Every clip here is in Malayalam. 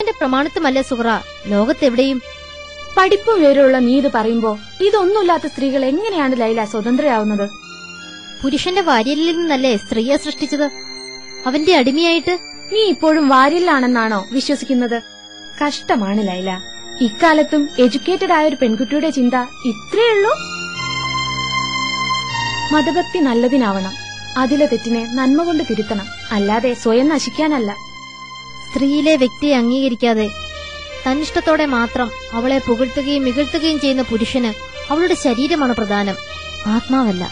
ഇസ്ലാമിന്റെ പ്രമാണത്വമല്ലേ സുഹറ ലോകത്തെവിടെയും. പഠിപ്പും വിവരമുള്ള നീ ഇത് പറയുമ്പോ ഇതൊന്നുമില്ലാത്ത സ്ത്രീകൾ എങ്ങനെയാണ് ലൈല സ്വതന്ത്രയാവുന്നത്? പുരുഷന്റെ വാര്യലിൽ നിന്നല്ലേ സ്ത്രീയെ സൃഷ്ടിച്ചത്, അവന്റെ അടിമയായിട്ട്. നീ ഇപ്പോഴും വാര്യലിലാണെന്നാണോ വിശ്വസിക്കുന്നത്? കഷ്ടമാണ് ലൈല. ഇക്കാലത്തും എഡ്യൂക്കേറ്റഡ് ആയ ഒരു പെൺകുട്ടിയുടെ ചിന്ത ഇത്രയുള്ളൂ. മതഭക്തി നല്ലതിനാവണം, അതിലെ തെറ്റിനെ നന്മ കൊണ്ട് തിരുത്തണം, അല്ലാതെ സ്വയം നശിക്കാനല്ല. സ്ത്രീയിലെ വ്യക്തിയെ അംഗീകരിക്കാതെ തന്നിഷ്ടത്തോടെ മാത്രം അവളെ പുകഴ്ത്തുകയും മികഴ്ത്തുകയും ചെയ്യുന്ന പുരുഷന് അവളുടെ ശരീരമാണ് പ്രധാനം, ആത്മാവല്ല.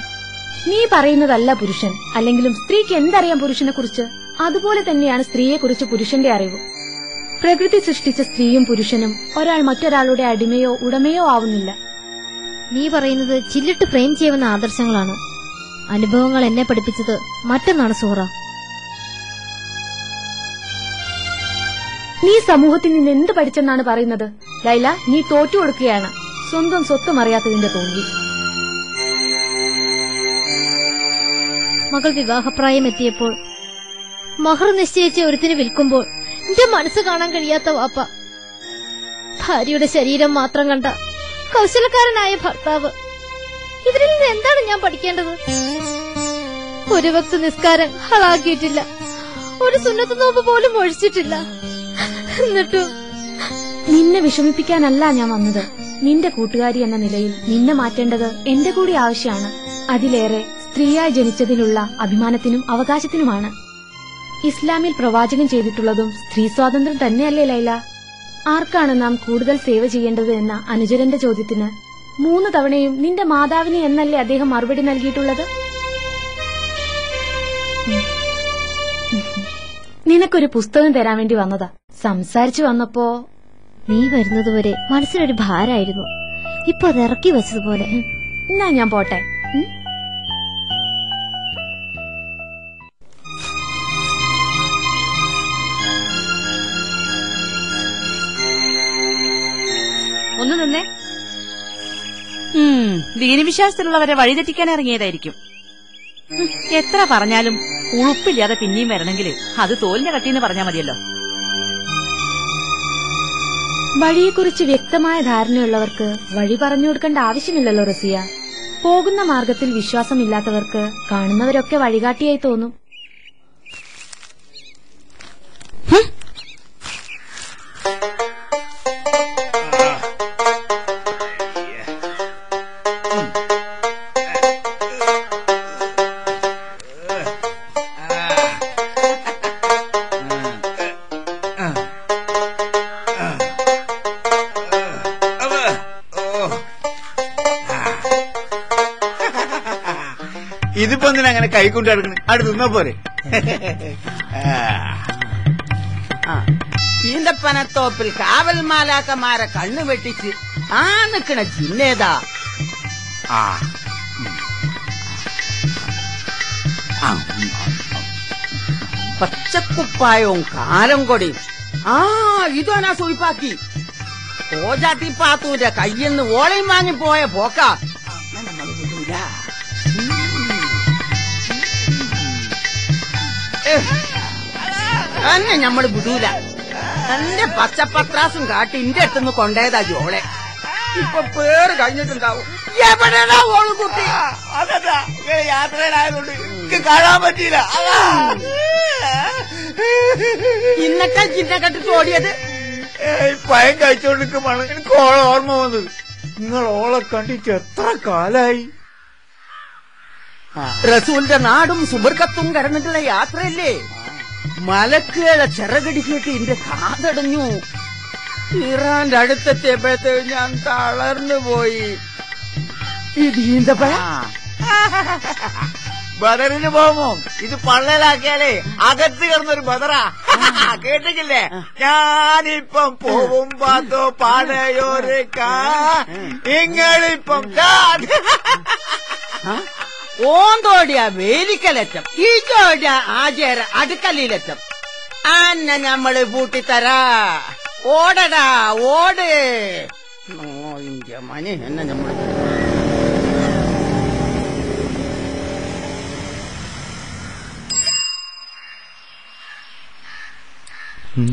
നീ പറയുന്നതല്ല പുരുഷൻ. അല്ലെങ്കിലും സ്ത്രീക്ക് എന്തറിയാം പുരുഷനെ കുറിച്ച്? അതുപോലെ തന്നെയാണ് സ്ത്രീയെക്കുറിച്ച് പുരുഷന്റെ അറിവ്. പ്രകൃതി സൃഷ്ടിച്ച സ്ത്രീയും പുരുഷനും ഒരാൾ മറ്റൊരാളുടെ അടിമയോ ഉടമയോ ആവുന്നില്ല. നീ പറയുന്നത് ചില്ലിട്ട് ഫ്രെയിം ചെയ്യുന്ന ആദർശങ്ങളാണ്. അനുഭവങ്ങൾ എന്നെ പഠിപ്പിച്ചത് മറ്റൊന്നാണ് സുഹറ. നീ സമൂഹത്തിൽ നിന്ന് എന്ത് പഠിച്ചെന്നാണ് പറയുന്നത്? ലൈല, നീ തോറ്റു കൊടുക്കുകയാണ്. സ്വന്തം സ്വത്തും അറിയാത്തതിന്റെ തോൽവി. മകൾ വിവാഹപ്രായം എത്തിയപ്പോൾ മഹർ നിശ്ചയിച്ച ഒരുത്തിന് വിൽക്കുമ്പോൾ എന്റെ മനസ്സ് കാണാൻ കഴിയാത്ത വാപ്പ, ഭാര്യയുടെ ശരീരം മാത്രം കണ്ട കൗശലക്കാരനായ ഭർത്താവ്, ഇവരിൽ നിന്ന് എന്താണ് ഞാൻ പഠിക്കേണ്ടത്? ഒരു വക്ത് നിസ്കാരം ഹളാക്കിയിട്ടില്ല, ഒരു സുന്നത്ത് നോമ്പ് പോലും ഒഴിച്ചിട്ടില്ല. എന്നിട്ടും നിന്നെ വിഷമിപ്പിക്കാനല്ല ഞാൻ വന്നത്. നിന്റെ കൂട്ടുകാരി എന്ന നിലയിൽ നിന്നെ മാറ്റേണ്ടത് എന്റെ കൂടി ആവശ്യമാണ്. അതിലേറെ സ്ത്രീയായി ജനിച്ചതിലുള്ള അഭിമാനത്തിനും അവകാശത്തിനുമാണ്. ഇസ്ലാമിൽ പ്രവാചകൻ ചെയ്തിട്ടുള്ളതും സ്ത്രീ സ്വാതന്ത്ര്യം തന്നെയല്ലേ ലൈല? ആർക്കാണ് നാം കൂടുതൽ സേവ ചെയ്യേണ്ടത് എന്ന അനുചരന്റെ ചോദ്യത്തിന് 3 തവണയും നിന്റെ മാതാവിനെ എന്നല്ലേ അദ്ദേഹം മറുപടി നൽകിയിട്ടുള്ളത്? നിനക്കൊരു പുസ്തകം തരാൻ വേണ്ടി വന്നതാ. സംസാരിച്ചു വന്നപ്പോ നീ വരുന്നതുവരെ മനസ്സിനൊരു ഭാരമായിരുന്നു, ഇപ്പൊ അത് ഇറക്കി വെച്ചതുപോലെ. എന്നാ ഞാൻ പോട്ടെ. ഒന്ന് നിന്നേ. ദീനവിശ്വാസത്തിലുള്ളവരെ വഴിതെറ്റിക്കാൻ ഇറങ്ങിയതായിരിക്കും. എത്ര പറഞ്ഞാലും ഉളുപ്പില്ലാതെ പിന്നെയും വരണമെങ്കിൽ അത് തോലിന്റെ കട്ടിന്ന് പറഞ്ഞാ മതിയല്ലോ. വഴിയെക്കുറിച്ച് വ്യക്തമായ ധാരണയുള്ളവർക്ക് വഴി പറഞ്ഞു കൊടുക്കേണ്ട ആവശ്യമില്ലല്ലോ റസിയ. പോകുന്ന മാർഗത്തിൽ വിശ്വാസമില്ലാത്തവർക്ക് കാണുന്നവരൊക്കെ വഴികാട്ടിയായി തോന്നും. ഇതിപ്പോ എന്തിനാ അങ്ങനെ കൈക്കൊണ്ട് കിടക്കണേ? അവിടെ നിന്നാ പോരെ. ഈന്തപ്പനത്തോപ്പിൽ കാവൽ മാലാക്കന്മാരെ കണ്ണു വെട്ടിച്ച് ആ നിക്കണ ചിന്നേതാ? പച്ചക്കുപ്പായവും കാലം കൊടിയും. ഇതാനാ സുയിപ്പാക്കി ഓജാത്തിപ്പാത്തൂന്റെ കയ്യിന്ന് ഓളയും വാങ്ങിപ്പോയ പോക്ക നമ്മൾ വിടൂല. തന്നെ ഞമ്മള് വിടൂല. എന്റെ പച്ചപ്പത്രാസും കാട്ടി ഇന്റെ അടുത്തുനിന്ന് കൊണ്ടേതാ ജോളെ. ഇപ്പൊ പേര് കഴിഞ്ഞിട്ടുണ്ടാവും. എവിടെയാ ഓള് കുട്ടി? അതാ യാത്രയിലായതുകൊണ്ട് എനിക്ക് കാണാൻ പറ്റിയില്ല. ഇന്നൊക്കെ ചിന്ന കെട്ടിട്ട് ഓടിയത് പയം കഴിച്ചോണ്ടിരിക്കുമ്പോഴാണ് എനിക്ക് ഓളെ ഓർമ്മ വന്നത്. നിങ്ങൾ ഓളെ കണ്ടിട്ട് എത്ര കാലായി? റസൂലിന്റെ നാടും സുബർക്കത്തും കടന്നിട്ടുള്ള യാത്രയല്ലേ? മലക്കുകളെ ചിറകടിച്ചിട്ട് എന്റെ കാതടഞ്ഞു. ഇറാന്റെ അടുത്തെത്തിയപ്പോഴത്തേക്ക് ഞാൻ തളർന്നു പോയി. ഇതീന്തപ്പഴ ബദറിന് പോകുമോ? ഇത് പള്ളലാക്കിയാലേ അകത്ത് കിടന്നൊരു ബദറാ. കേട്ടിട്ടില്ലേ? ഞാനിപ്പം പോവും പാത്തോ പാടയോരക്കാ ഇങ്ങളിപ്പം ഓന്തോടിയ വേലിക്കലറ്റം, ഈജോടിയ ആചാര അടുക്കളയിലറ്റം. അന്നെ ഞമ്മള് പൂട്ടിത്തരാ. ഓടടാ ഓട്. ഇന്ത്യ മനെ എന്നെ നമ്മള് എന്താ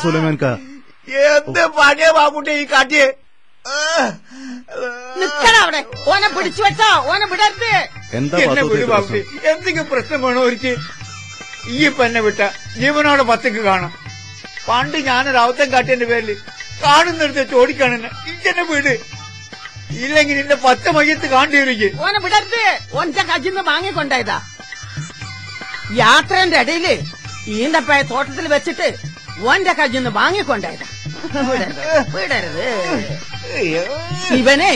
സുലൈമാൻക? എന്ത് പണിയ ബാബുട്ടി ഈ കാട്ടിയെ? നിക്കണ അവിടെ. ഓനെ പിടിച്ചു വെച്ചോ, ഓനെ വിടരുത്. എന്താ എന്നെ വിട് ബാബുട്ടി. എന്തെങ്കിലും പ്രശ്നം വേണോ ഒരിക്കൽ? ഈ പെന്നെ വിട്ട ജീവനോടെ പത്തേക്ക് കാണാം. പണ്ട് ഞാനൊരു അവത്തം കാട്ടിയതിന്റെ പേരിൽ കാണുന്നിടത്ത് ചോടിക്കാണെന്ന് ഇങ്ങനെ വീട്. ഇല്ലെങ്കിൽ നിന്റെ 10 മയ്യത്ത് കാണ്ടിരിക്കും. ഓനെ വിടരുത്. ഓന്റെ കജിന്ന് വാങ്ങിക്കൊണ്ടായതാ. യാത്രന്റെ ഇടയില് ഈന്തപ്പഴ തോട്ടത്തിൽ വെച്ചിട്ട് ഓന്റെ കജിന്ന് വാങ്ങിക്കൊണ്ടായതാ. വിടരുത്. ഇവനെ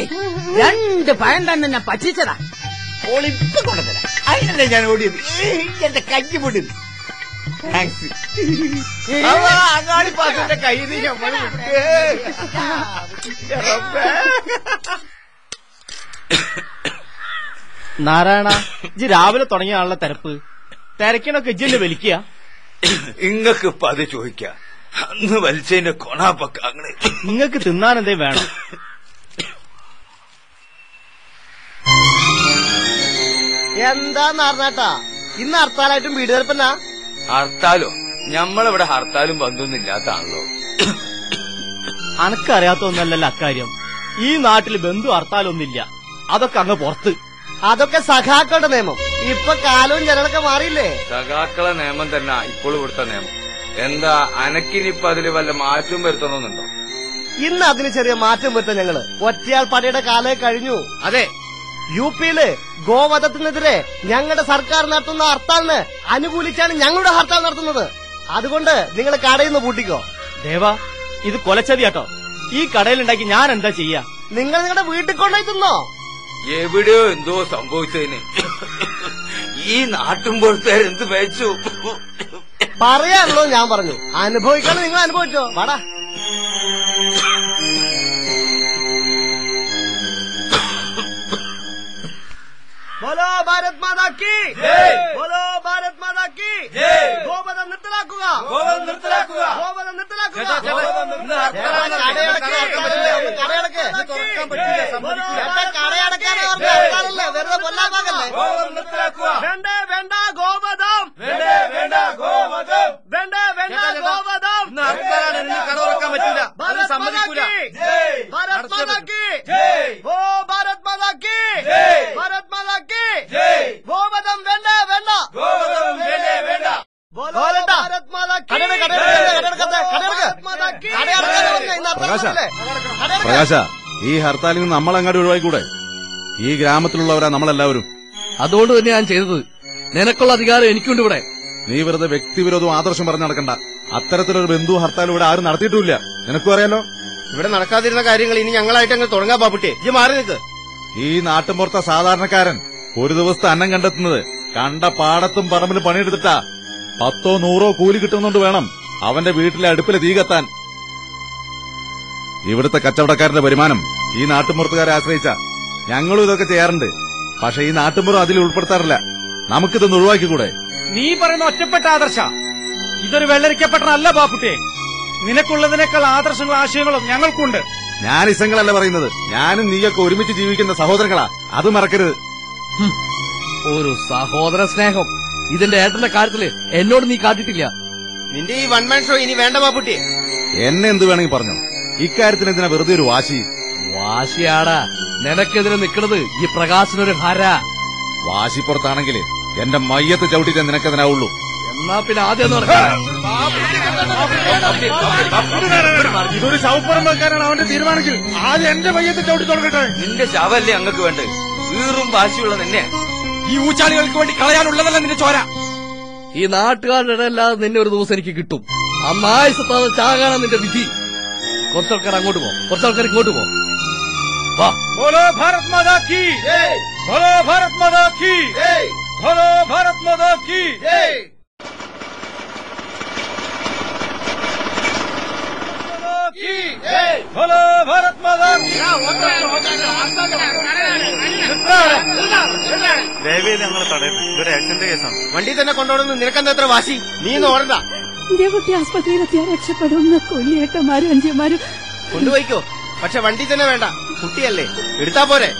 2 പഴം തന്നെ പറ്റിച്ചതാ. ഓളിപ്പ് കൊണ്ടുതരാം. അതിനല്ലേ ഞാൻ ഓടിയത്. എന്റെ കഞ്ഞി പൊടിയത്. താങ്ക്സ്. അങ്ങാടി പാസിന്റെ കയ്യിൽ നാരായണ, ഇജ്ജ് രാവിലെ തുടങ്ങിയ ആളുടെ തിരപ്പ് തിരക്കിനൊക്കെ ഇജ്ജെന്നെ വലിക്കുക. ഇങ്ങക്ക് ഇപ്പൊ അത് ചോദിക്ക. അന്ന് വലിച്ചതിന്റെ കൊണാപ്പൊക്ക അങ്ങനെ. നിങ്ങക്ക് തിന്നാൻ എന്തേ വേണം? എന്താ നാർനാട്ടാ, ഇന്ന് ഹർത്താലായിട്ടും വീട് തീർപ്പന്നാ? ഹർത്താലോ? ഞമ്മളിവിടെ ഹർത്താലും ബന്ധമൊന്നും ഇല്ലാത്താണല്ലോ. അനക്കറിയാത്തൊന്നല്ലല്ലോ അക്കാര്യം. ഈ നാട്ടിൽ ബന്ധു ഹർത്താലൊന്നില്ല. അതൊക്കെ അങ്ങ് പുറത്ത്. അതൊക്കെ സഖാക്കളുടെ നിയമം. ഇപ്പൊ കാലവും ജനങ്ങളൊക്കെ മാറിയില്ലേ? സഖാക്കളെ നിയമം തന്നെ ഇപ്പോൾ ഇവിടുത്തെ നിയമം. എന്താ അനക്കിനിപ്പൊ അതില് വല്ല മാറ്റവും വരുത്തണമെന്നുണ്ടോ? ഇന്ന് അതിന് ചെറിയ മാറ്റം വരുത്താൻ ഞങ്ങള്. ഒറ്റയാൾ പടയുടെ കാലേ കഴിഞ്ഞു. അതെ, യുപിയില് ഗോവധത്തിനെതിരെ ഞങ്ങളുടെ സർക്കാർ നടത്തുന്ന ഹർത്താലിന് അനുകൂലിച്ചാണ് ഞങ്ങളുടെ ഹർത്താൽ നടത്തുന്നത്. അതുകൊണ്ട് നിങ്ങൾ കടയിൽ നിന്ന് പൂട്ടിക്കോ. ദേവാ, ഇത് കൊലച്ചതിയാട്ടോ. ഈ കടയിലുണ്ടാക്കി ഞാൻ എന്താ ചെയ്യാ? നിങ്ങൾ നിങ്ങളുടെ വീട്ടിൽ കൊണ്ടുപോയി തിന്നോ. എവിടെയോ എന്തോ സംഭവിച്ചതിന് ഈ നാട്ടുമ്പോഴത്തേരെന്ത് വെച്ചു പറയാനുള്ളത് ഞാൻ പറഞ്ഞു. അനുഭവിക്കാതെ നിങ്ങൾ അനുഭവിച്ചോ. വാടാ. ബോലോ ഭാരത് മാതാ കി ജയ്. ബോലോ ഭാരത് മാതാ കി ജയ്. ഗോവധം നിർത്തലാക്കുക. ഗോവധം നിർത്തലാക്കുക. ഗോവധം നിർത്തലാക്കുക. കടയടക്കാനല്ലേ, വെറുതെ കൊല്ലാമാകല്ലേ. വേണ്ട വേണ്ട ഗോവധം. വേണ്ട ഗോവധം. വേണ്ട ഗോവധം. കട തുറക്കാൻ പറ്റില്ല. ഭാരത് മാതാ കി ജയ്. ഭാരത് മാതാ കി ജയ്. ഓ ഭാരത് മാതാ കി ജയ്. ഭാരത് മാതാ കി ജയ്. ഗോവധം വേണ്ട വേണ്ട. ഗോവധം വേണ്ട. പ്രകാശ, ഈ ഹർത്താലിൽ നിന്ന് നമ്മളങ്ങാടി ഒഴിവായിക്കൂടെ? ഈ ഗ്രാമത്തിലുള്ളവരാ നമ്മളെല്ലാവരും. അതുകൊണ്ട് തന്നെ ഞാൻ ചെയ്തത്. നിനക്കുള്ള അധികാരം എനിക്കുണ്ട് ഇവിടെ. നീ വെറുതെ വ്യക്തിവിരോധവും ആദർശം പറഞ്ഞു നടക്കണ്ട. അത്തരത്തിലൊരു ബന്ധു ഹർത്താൽ ഇവിടെ ആരും നടത്തിയിട്ടുമില്ല. നിനക്കും അറിയാലോ. ഇവിടെ നടക്കാതിരുന്ന കാര്യങ്ങൾ ഇനി ഞങ്ങളായിട്ട് അങ്ങ് തുടങ്ങാ ബാബുട്ടിയെ. ഈ മാറി നിൽക്ക്. ഈ നാട്ടുമ്പുറത്തെ സാധാരണക്കാരൻ ഒരു ദിവസത്തെ അന്നം കണ്ടെത്തുന്നത് കണ്ട പാടത്തും പറമ്പിലും പണിയെടുത്തിട്ടാ. 10 100 കൂലി കിട്ടുന്നുണ്ട് വേണം അവന്റെ വീട്ടിലെ അടുപ്പിലെ തീ കത്താൻ. ഇവിടുത്തെ കച്ചവടക്കാരന്റെ വരുമാനം ഈ നാട്ടുമ്പുറത്തുകാരെ ആശ്രയിച്ച. ഞങ്ങളും ഇതൊക്കെ ചെയ്യാറുണ്ട്. പക്ഷെ ഈ നാട്ടുമ്പുറം അതിൽ ഉൾപ്പെടുത്താറില്ല. നമുക്കിതൊന്ന് ഒഴിവാക്കിക്കൂടെ? നീ പറയുന്ന ഒറ്റപ്പെട്ട ആദർശ. ഇതൊരു വെള്ളരിക്കപ്പെട്ടല്ല ബാപ്പുട്ടിയെ. നിനക്കുള്ളതിനേക്കാൾ ആദർശങ്ങളും ആശയങ്ങളും ഞങ്ങൾക്കുണ്ട്. ഞാൻ ഇസങ്ങളല്ല പറയുന്നത്. ഞാനും നീയൊക്കെ ഒരുമിച്ച് ജീവിക്കുന്ന സഹോദരങ്ങളാ. അത് മറക്കരുത്. ഒരു സഹോദര സ്നേഹം ഇതിന്റെ ഏട്ടന്റെ കാര്യത്തില് എന്നോട് നീ കാട്ടിട്ടില്ല. നിന്റെ ഈ വൺ മാൻ ഷോ ഇനി വേണ്ട ബാബുട്ടിയെ. എന്നെ എന്ത് വേണമെങ്കിൽ പറഞ്ഞു. ഇക്കാര്യത്തിന് എന്തിനാ വെറുതെ ഒരു വാശി? വാശിയാടാ. നിനക്കെതിരെ നിൽക്കുന്നത് ഈ പ്രകാശനൊരു ഹര. വാശിപ്പുറത്താണെങ്കിൽ എന്റെ മയ്യത്ത് ചവിട്ടിട്ടേ നിനക്കതിനാവുള്ളൂ. എന്നാ പിന്നെ ആദ്യം ഇതൊരു ശവപ്പുറം വെക്കാനാണ് അവന്റെ തീരുമാനമെങ്കിൽ ആദ്യം എന്റെ മയ്യത്ത് ചവിട്ടി തുടങ്ങട്ടെ. നിന്റെ ശവല്ലേ അങ്ങക്ക് വേണ്ടത്? വീറും വാശിയുള്ള നിന്നെ ഈ ഊച്ചാളികൾക്ക് വേണ്ടി കളയാനുള്ളതല്ല നിന്റെ ചോര. ഈ നാട്ടുകാരുടെ ഇടയില്ലാതെ നിന്നെ ഒരു ദിവസം എനിക്ക് കിട്ടും. അന്ന് ആയുസത്താതെ ചാകാനാണ് നിന്റെ വിധി. കുറച്ചാൾക്കാർ അങ്ങോട്ട് പോ, കുറച്ചാൾക്കാർ ഇങ്ങോട്ട് പോ. വാ. ബോലോ ഭാരത് മാതാ കി ജയ്. ബോലോ ഭാരത് മാതാ കി ജയ്. ബോലോ ഭാരത് മാതാ കി ജയ്. ബോലോ ഭാരത് മാതാ കി. ദയവേദി ഞങ്ങൾ തടയുന്നു. ഇതൊരു ആക്സിഡന്റ് കേസാണ്. വണ്ടി തന്നെ കൊണ്ടുപോകുന്നു. നിനക്കെന്താ എത്ര വാശി? നീ ഓടണ്ട. എന്റെ കുട്ടി ആസ്പത്രിയിലെത്തിയാൽ രക്ഷപ്പെടുന്ന കൊല്ലിയേട്ടന്മാരും അഞ്ചന്മാരും കൊണ്ടുപോയിക്കോ. പക്ഷെ വണ്ടി തന്നെ വേണ്ട, കുട്ടിയല്ലേ, എടുത്താ പോരെ.